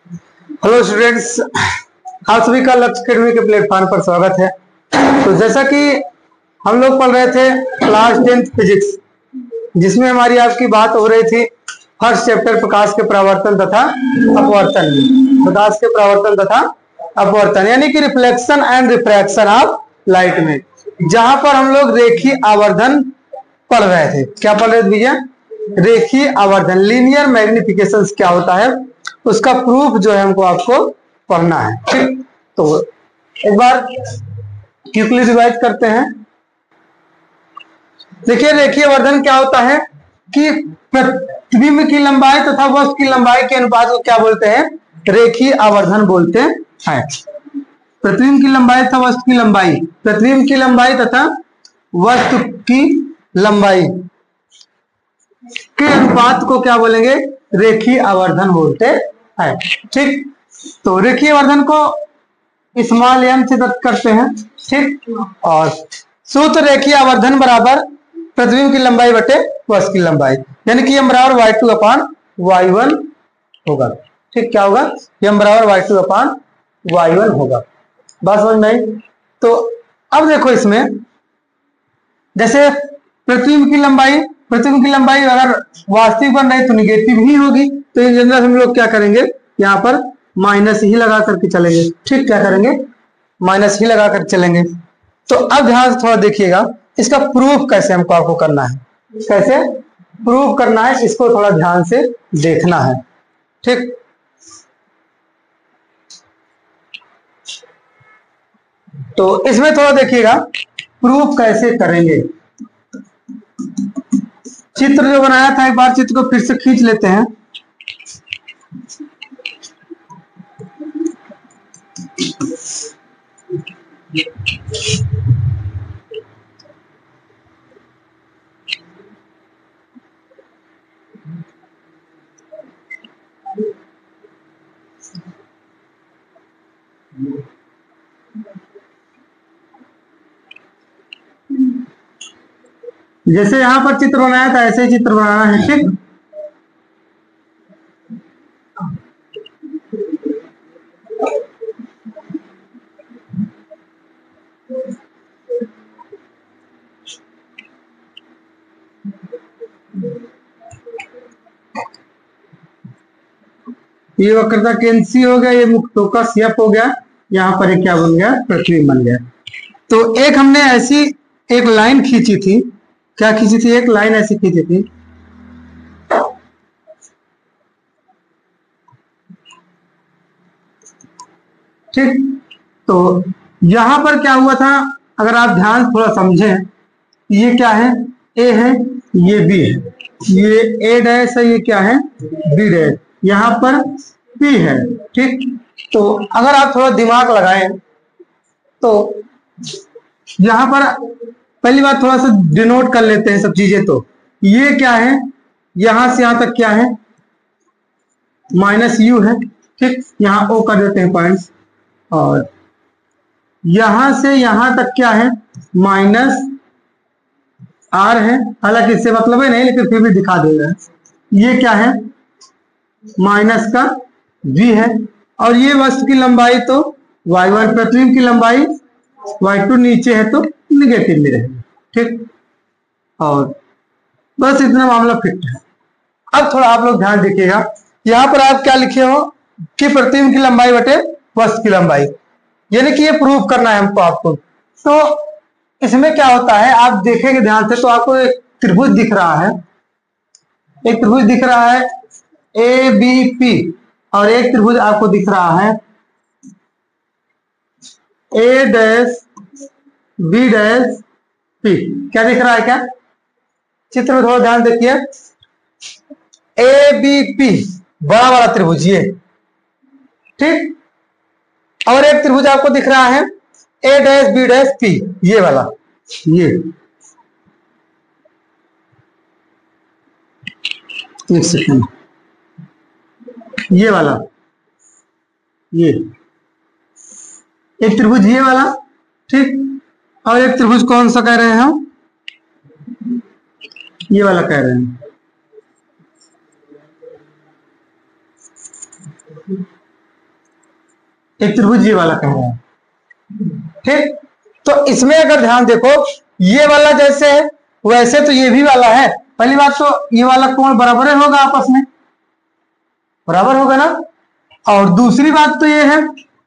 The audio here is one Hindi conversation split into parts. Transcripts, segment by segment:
हेलो स्टूडेंट्स, आप सभी का लक्ष्य अकेडमी के प्लेटफॉर्म पर स्वागत है। तो जैसा कि हम लोग पढ़ रहे थे क्लास 10th फिजिक्स, जिसमें हमारी आपकी बात हो रही थी फर्स्ट चैप्टर प्रकाश के परावर्तन तथा अपवर्तन में। प्रकाश के परावर्तन तथा अपवर्तन यानी कि reflection and refraction of light में, जहां पर हम लोग रेखीय आवर्धन पढ़ रहे थे। क्या पढ़ रहे थे भैया? रेखीय आवर्धन, लीनियर मैग्निफिकेशन क्या होता है, उसका प्रूफ जो है हमको आपको पढ़ना है। ठीक, तो एक बार क्विकली रिवाइज करते हैं। देखिए, रेखीय आवर्धन क्या होता है कि प्रतिबिंब की लंबाई तथा वस्तु की लंबाई के अनुपात को क्या बोलते हैं? रेखीय आवर्धन बोलते हैं। प्रतिबिंब की लंबाई तथा वस्तु की लंबाई, प्रतिबिंब की लंबाई तथा वस्तु की लंबाई के अनुपात को क्या बोलेंगे? रेखीय आवर्धन बोलते हैं। ठीक, तो रेखीय आवर्धन को स्मॉल m से दर्ज करते हैं। ठीक, और सूत्र रेखीय आवर्धन बराबर प्रतिबिंब की लंबाई बटे वस्तु की लंबाई, यानी कि m बराबर y2 अपान y1 होगा। ठीक, क्या होगा? m बराबर y2 अपान y1 होगा। बात समझ में आई? तो अब देखो, इसमें जैसे प्रतिबिंब की लंबाई अगर वास्तविक बन रही तो निगेटिव ही होगी, तो इन जनरल हम लोग क्या करेंगे, यहाँ पर माइनस ही लगा करके चलेंगे। ठीक, क्या करेंगे? माइनस ही लगा कर चलेंगे। तो अब ध्यान से थोड़ा देखिएगा, इसका प्रूफ कैसे हमको आपको करना है, कैसे प्रूफ करना है, इसको थोड़ा ध्यान से देखना है। ठीक, तो इसमें थोड़ा देखिएगा प्रूफ कैसे करेंगे। चित्र जो बनाया था, एक बार चित्र को फिर से खींच लेते हैं। जैसे यहां पर चित्र बनाया था ऐसे ही चित्र बनाना है। ठीक, ये वक्रता केंद्र हो गया, ये मुक्तोका एफ हो गया, यहाँ पर एक क्या बन गया? प्रतिबिंब बन गया। तो एक हमने ऐसी एक लाइन खींची थी। क्या खींची थी? एक लाइन ऐसी खींची थी। ठीक, तो यहां पर क्या हुआ था, अगर आप ध्यान थोड़ा समझें, ये क्या है? ए है, ये बी है, ये ए डैश है, ये क्या है? बी डैश, यहां पर पी है। ठीक, तो अगर आप थोड़ा दिमाग लगाएं तो यहां पर पहली बात थोड़ा सा डिनोट कर लेते हैं सब चीजें। तो ये क्या है? यहां से यहां तक क्या है? माइनस यू है। ठीक, यहां ओ कर देते हैं पॉइंट्स, और यहां से यहां तक क्या है? माइनस आर है। हालांकि इससे मतलब है नहीं, लेकिन फिर भी दिखा देगा। ये क्या है? माइनस का v है, और ये वस्तु की लंबाई तो y1, प्रतिबिंब की लंबाई y2 नीचे है तो निगेटिव में रहेगी। ठीक, और बस इतना मामला फिट है। अब थोड़ा आप लोग ध्यान देखिएगा, यहां पर आप क्या लिखे हो कि प्रतिबिंब की लंबाई बटे वस्तु की लंबाई, यानी कि ये प्रूफ करना है हमको आपको। तो इसमें क्या होता है, आप देखेंगे ध्यान से तो आपको एक त्रिभुज दिख रहा है, एक त्रिभुज दिख रहा है ए बी पी, और एक त्रिभुज आपको दिख रहा है ए डैश बी डैश पी। क्या दिख रहा है? क्या चित्र में थोड़ा ध्यान देखिए, ए बी पी बड़ा वाला त्रिभुज ये। ठीक, और एक त्रिभुज आपको दिख रहा है ए डैश बी डैश पी, ये वाला, ये एक सेकंड, ये वाला, ये एक त्रिभुज ये वाला। ठीक, और एक त्रिभुज कौन सा कह रहे हैं हम? ये वाला कह रहे हैं। एक त्रिभुज ये वाला कह रहे हैं। ठीक, तो इसमें अगर ध्यान देखो, ये वाला जैसे है वैसे तो ये भी वाला है। पहली बात तो ये वाला कोण बराबर होगा, आपस में बराबर होगा ना। और दूसरी बात तो ये है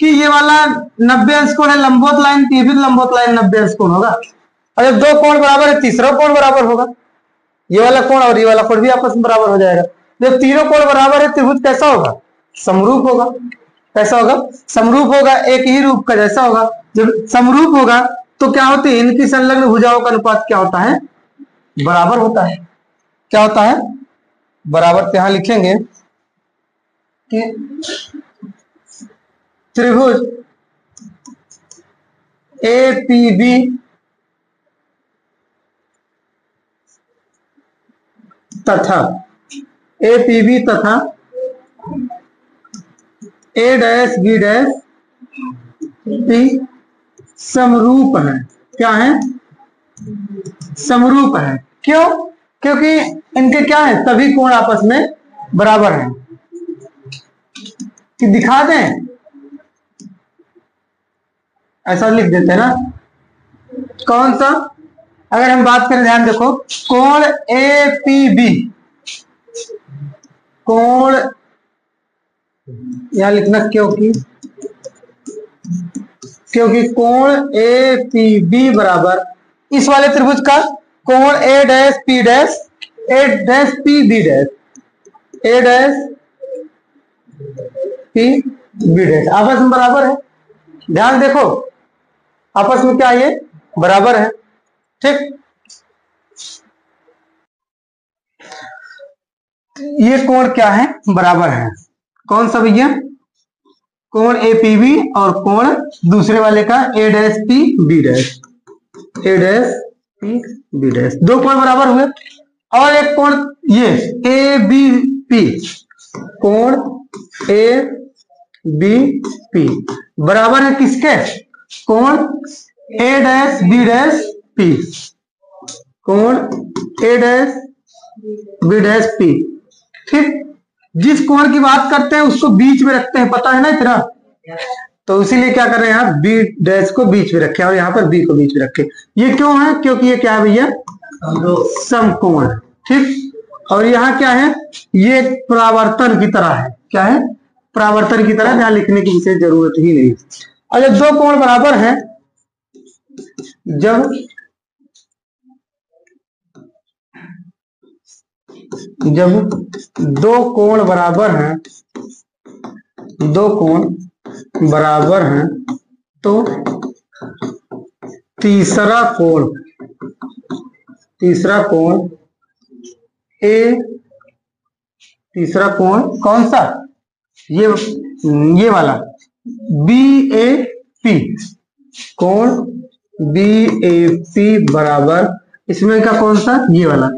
कि ये वाला 90 अंश कोण है, लंबवत लाइन, ये भी लंबवत लाइन 90 अंश कोण होगा। और जब दो कोण बराबर है, तीसरा कोण बराबर होगा। ये वाला कोण और ये वाला कोण भी आपस में बराबर हो जाएगा। जब तीनों कोण बराबर है, त्रिभुज कैसा होगा? समरूप होगा। कैसा होगा? समरूप होगा, एक ही रूप का जैसा होगा। जब समरूप होगा तो क्या होती है? इनकी संलग्न भुजाओं का अनुपात क्या होता है? बराबर होता है। क्या होता है? बराबर। तो यहां लिखेंगे कि त्रिभुज APB तथा APB तथा A'(B') समरूप है। क्या है? समरूप है। क्यों? क्योंकि इनके क्या है? सभी कोण आपस में बराबर हैं। कि दिखा दें, ऐसा लिख देते हैं ना। कौन सा? अगर हम बात करें, ध्यान देखो, कोण APB, कोण यहां लिखना क्योंकि कोण APB बराबर इस वाले त्रिभुज का कोण A'(P', A'(PB', A'(PB') आपस में बराबर है। ध्यान देखो, आपस में क्या ये बराबर है। ठीक, ये कोण क्या है? बराबर है। कौन सा भैया? कोण APB और कोण दूसरे वाले का A'(PB', A'(PB', दो कोण बराबर हुए। और एक कोण ये ABP, कोण ABP बराबर है किसके? कोण A'(B'P, कोण A'(B'P। ठीक, जिस कोण की बात करते हैं उसको बीच में रखते हैं, पता है ना इतना। तो इसीलिए क्या कर रहे हैं, यहाँ B' को बीच में रखे और यहाँ पर B को बीच में रखे। ये क्यों है? क्योंकि ये क्या है भैया? समकोण है। ठीक, और यहाँ क्या है? ये परावर्तन की तरह है। क्या है? परावर्तन की तरह, यहाँ लिखने की विशेष जरूरत ही नहीं। और जब दो कोण बराबर हैं, जब दो कोण बराबर हैं, तो तीसरा कोण कौन सा? ये वाला BAP, कोण BAP बराबर इसमें का कौन सा? ये वाला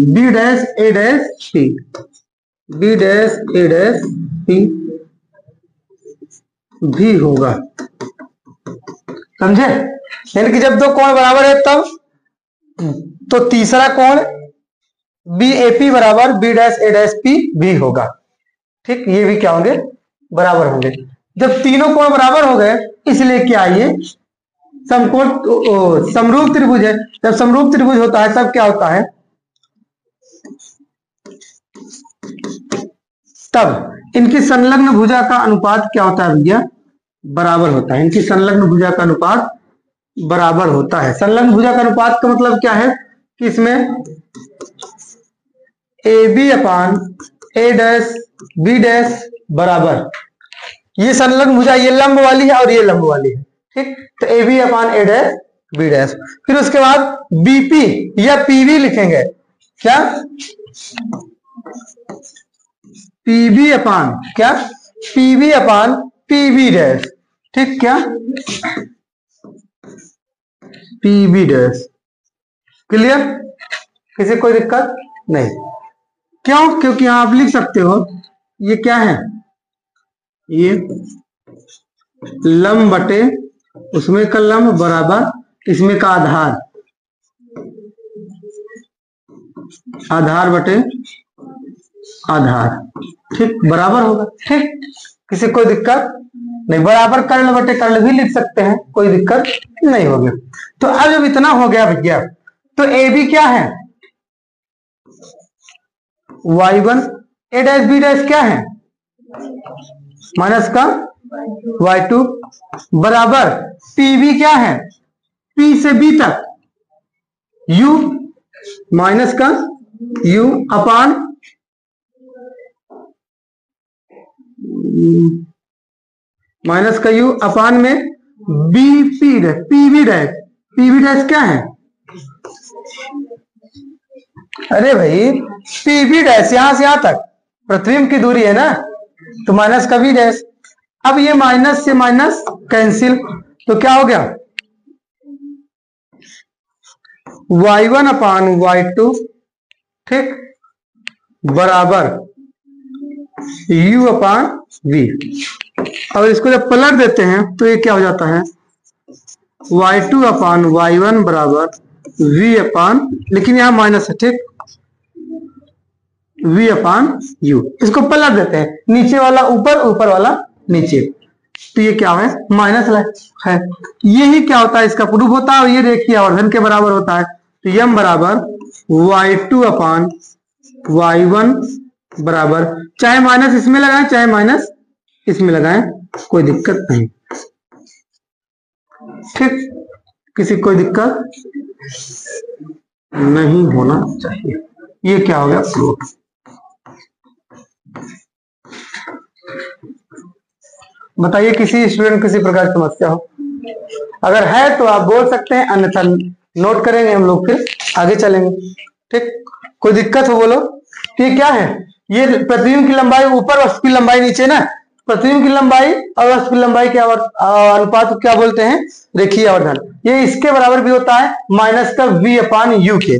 B'(A')P, B'(A')P भी होगा। समझे? यानी कि जब दो कोण बराबर है तब तो तीसरा कोण BAP बराबर B'(A')P भी होगा। ठीक, ये भी क्या होंगे? बराबर होंगे। जब तीनों कोण बराबर हो गए, इसलिए क्या, ये समकोण समरूप त्रिभुज है। जब समरूप त्रिभुज होता है तब क्या होता है? तब इनकी संलग्न भुजा का अनुपात क्या होता है भैया? बराबर होता है। इनकी संलग्न भुजा का अनुपात बराबर होता है। संलग्न भुजा का अनुपात का मतलब क्या है कि इसमें AB/A'(B' बराबर, ये संलग्न भुजा, ये लंब वाली है और ये लंब वाली है। ठीक, तो AB/A'(B'। फिर उसके बाद BP या PB लिखेंगे। क्या? PB/PB'। ठीक, क्या? PB'। क्लियर? किसी कोई दिक्कत नहीं? क्यों? क्योंकि आप लिख सकते हो, ये क्या है? ये लंब बटे उसमें का लंब बराबर इसमें का आधार बटे आधार। ठीक, बराबर होगा। ठीक, किसी कोई दिक्कत नहीं, बराबर कर्ल बटे कर्ल भी लिख सकते हैं, कोई दिक्कत नहीं होगी। तो अब जब इतना हो गया भैया, तो ए बी क्या है, y1, ए डैश बी डैश क्या है, माइनस का y2 बराबर पी बी क्या है, p से b तक u माइनस का u अपान माइनस का u अपान में B P dash P B dash क्या है, अरे भाई पी बी डैश यहां से यहां तक पृथ्वी की दूरी है ना, तो माइनस का बी डैश। अब ये माइनस से माइनस कैंसिल, तो क्या हो गया y1 अपान y2 ठीक बराबर u अपान v। और इसको जब पलट देते हैं तो ये क्या हो जाता है y2 अपान y1 बराबर v अपान, लेकिन यहां माइनस है ठीक, v अपान u। इसको पलट देते हैं, नीचे वाला ऊपर ऊपर वाला नीचे, तो ये क्या है माइनस है। यही क्या होता है इसका प्रूफ होता है, और ये देखिए आवर्धन के बराबर होता है। तो m बराबर y2 अपान y1 बराबर, चाहे माइनस इसमें लगाएं चाहे माइनस इसमें लगाएं, कोई दिक्कत नहीं ठीक, किसी कोई दिक्कत नहीं होना चाहिए। ये क्या हो गया प्रूफ। बताइए किसी स्टूडेंट किसी प्रकार की समस्या हो, अगर है तो आप बोल सकते हैं, अन्यथा नोट करेंगे हम लोग, फिर आगे चलेंगे ठीक। कोई दिक्कत हो बोलो। ये क्या है, ये प्रतिबिंब की लंबाई ऊपर, वस्तु की लंबाई नीचे ना, प्रतिबिंब की लंबाई और वस्तु की लंबाई के अनुपात को क्या बोलते हैं, रेखीय आवर्धन। ये इसके बराबर भी होता है माइनस का v अपान u के।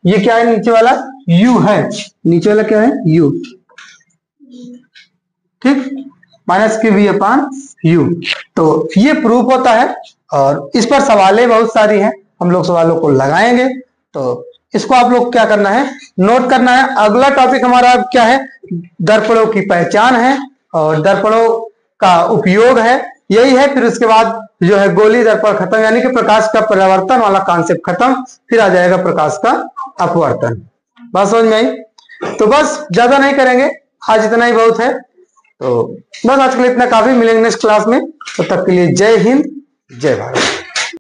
ये क्या है नीचे वाला u है, नीचे वाला क्या है u ठीक, माइनस के v अपान u। तो ये प्रूफ होता है, और इस पर सवालें बहुत सारी हैं, हम लोग सवालों को लगाएंगे। तो इसको आप लोग क्या करना है, नोट करना है। अगला टॉपिक हमारा क्या है, दर्पणों की पहचान है और दर्पणों का उपयोग है, यही है। फिर उसके बाद जो है गोली दर्पण खत्म, यानी कि प्रकाश का परावर्तन वाला कॉन्सेप्ट खत्म, फिर आ जाएगा प्रकाश का अपवर्तन। बात समझ में आई। तो बस ज्यादा नहीं करेंगे, आज इतना ही बहुत है। तो बस आज के लिए इतना काफी, मिलेंगे नेक्स्ट क्लास में, तब तक के लिए जय हिंद जय भारत।